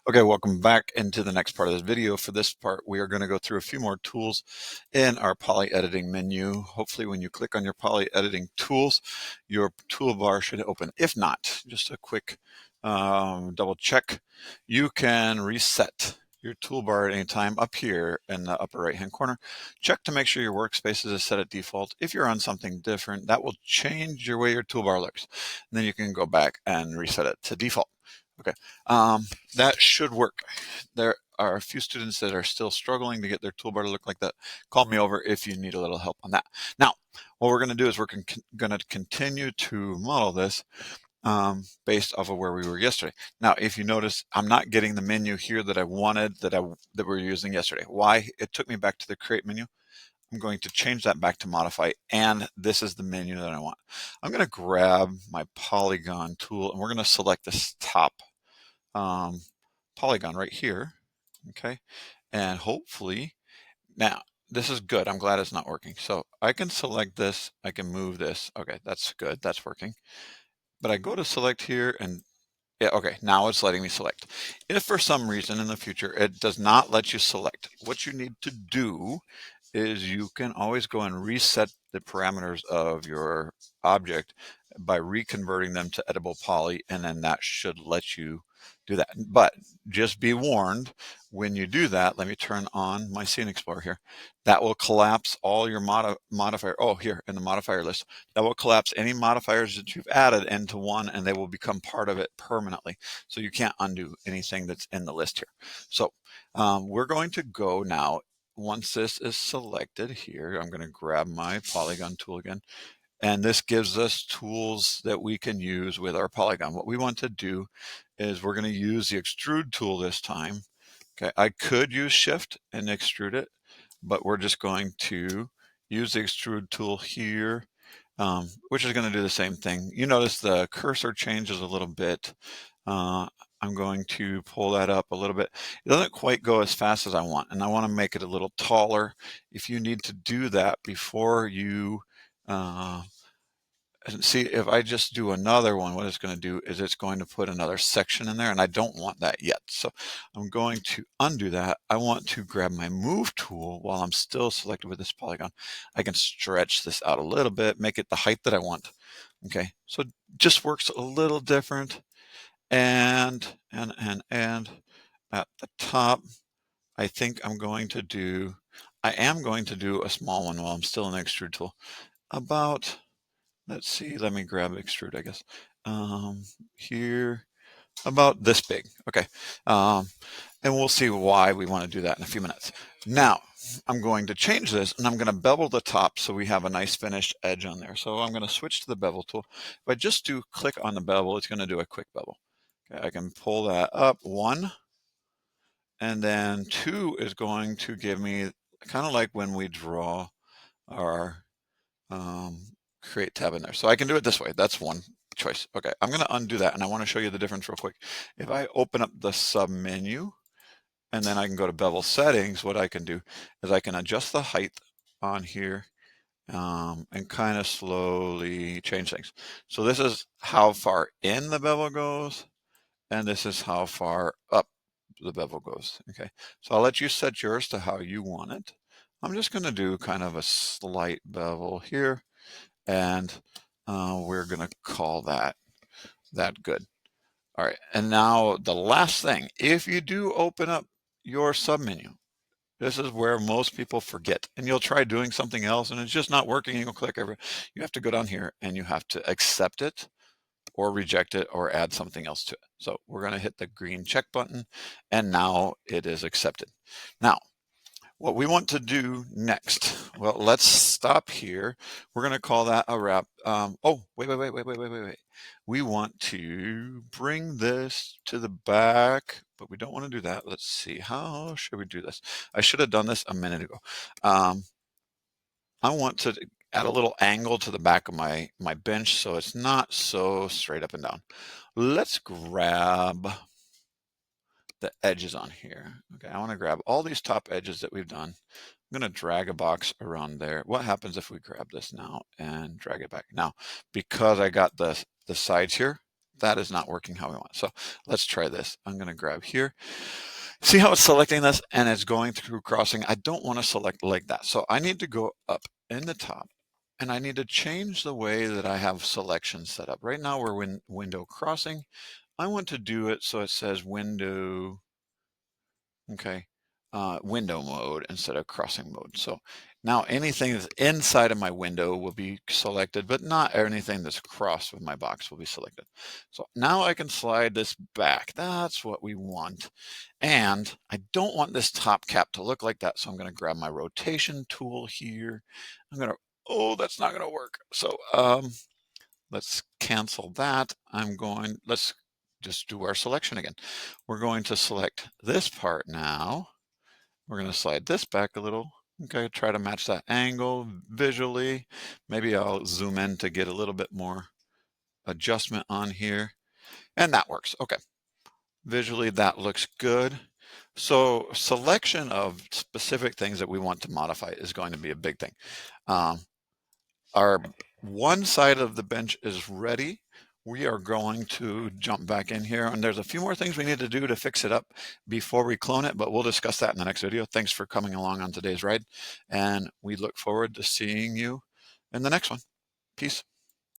Okay, welcome back into the next part of this video. For this part, we are going to go through a few more tools in our poly editing menu. Hopefully when you click on your poly editing tools, your toolbar should open. If not, just a quick double check. You can reset your toolbar at any time up here in the upper right hand corner. Check to make sure your workspace is set at default. If you're on something different, that will change your way your toolbar looks. And then you can go back and reset it to default. Okay, that should work. There are a few students that are still struggling to get their toolbar to look like that. Call me over if you need a little help on that. Now, what we're going to do is we're going to continue to model this based off of where we were yesterday. Now, if you notice, I'm not getting the menu here that I wanted that we were using yesterday. Why? It took me back to the create menu. I'm going to change that back to modify, and this is the menu that I want. I'm going to grab my Polygon tool, and we're going to select this top polygon right here. Okay, and hopefully now this is good. I'm glad it's not working. So I can select this, I can move this. Okay, that's good, that's working. But I go to select here and yeah, okay, now it's letting me select. If for some reason in the future it does not let you select, what you need to do is you can always go and reset the parameters of your object by reconverting them to editable poly, and then that should let you do that. But just be warned, when you do that, let me turn on my Scene Explorer here. That will collapse all your modifier. Oh, here in the modifier list, that will collapse any modifiers that you've added into one, and they will become part of it permanently. So you can't undo anything that's in the list here. So we're going to go now. Once this is selected here, I'm going to grab my Polygon tool again. And this gives us tools that we can use with our Polygon. What we want to do is we're going to use the Extrude tool this time. Okay, I could use Shift and extrude it, but we're just going to use the Extrude tool here, which is going to do the same thing. You notice the cursor changes a little bit. I'm going to pull that up a little bit. It doesn't quite go as fast as I want, and I want to make it a little taller. If you need to do that before you see, if I just do another one, what it's going to do is it's going to put another section in there, and I don't want that yet. So I'm going to undo that. I want to grab my move tool while I'm still selected with this polygon. I can stretch this out a little bit, make it the height that I want. Okay, so it just works a little different. And at the top, I think I am going to do a small one while I'm still in the extrude tool. About, let's see, let me grab extrude, I guess. Here, about this big. Okay. And we'll see why we want to do that in a few minutes. Now, I'm going to change this, and I'm going to bevel the top so we have a nice finished edge on there. So I'm going to switch to the bevel tool. If I just do click on the bevel, it's going to do a quick bevel. Okay, I can pull that up, 1, and then 2 is going to give me kind of like when we draw our create tab in there. So I can do it this way. That's one choice. Okay, I'm going to undo that, and I want to show you the difference real quick. If I open up the sub menu, and then I can go to bevel settings, what I can do is I can adjust the height on here and kind of slowly change things. So this is how far in the bevel goes, and this is how far up the bevel goes. Okay, so I'll let you set yours to how you want it. I'm just going to do kind of a slight bevel here, and we're going to call that good. All right, and now the last thing, if you do open up your submenu, this is where most people forget, and you'll try doing something else and it's just not working, and you'll click over. You have to go down here and you have to accept it or reject it or add something else to it. So we're going to hit the green check button, and now it is accepted. Now, what we want to do next, well, let's stop here. We're going to call that a wrap. Oh, wait. We want to bring this to the back, but we don't want to do that. Let's see, how should we do this? I should have done this a minute ago. I want to add a little angle to the back of my bench so it's not so straight up and down. Let's grab the edges on here. Okay, I want to grab all these top edges that we've done. I'm going to drag a box around there. What happens if we grab this now and drag it back? Now, because I got the sides here that is not working how we want. So let's try this. I'm going to grab here. See how it's selecting this and it's going through crossing? I don't want to select like that. So I need to go up in the top and I need to change the way that I have selection set up. Right now we're in window crossing. I want to do it so it says window, okay, window mode instead of crossing mode. So now anything that's inside of my window will be selected, but not anything that's crossed with my box will be selected. So now I can slide this back. That's what we want. And I don't want this top cap to look like that. So I'm going to grab my rotation tool here. I'm going to, oh, that's not going to work. So let's cancel that. Let's just do our selection again. We're going to select this part now. We're going to slide this back a little. Okay, try to match that angle visually. Maybe I'll zoom in to get a little bit more adjustment on here. And that works. Okay. Visually, that looks good. So selection of specific things that we want to modify is going to be a big thing. Our one side of the bench is ready. We are going to jump back in here, and there's a few more things we need to do to fix it up before we clone it, but we'll discuss that in the next video. Thanks for coming along on today's ride, and we look forward to seeing you in the next one. Peace.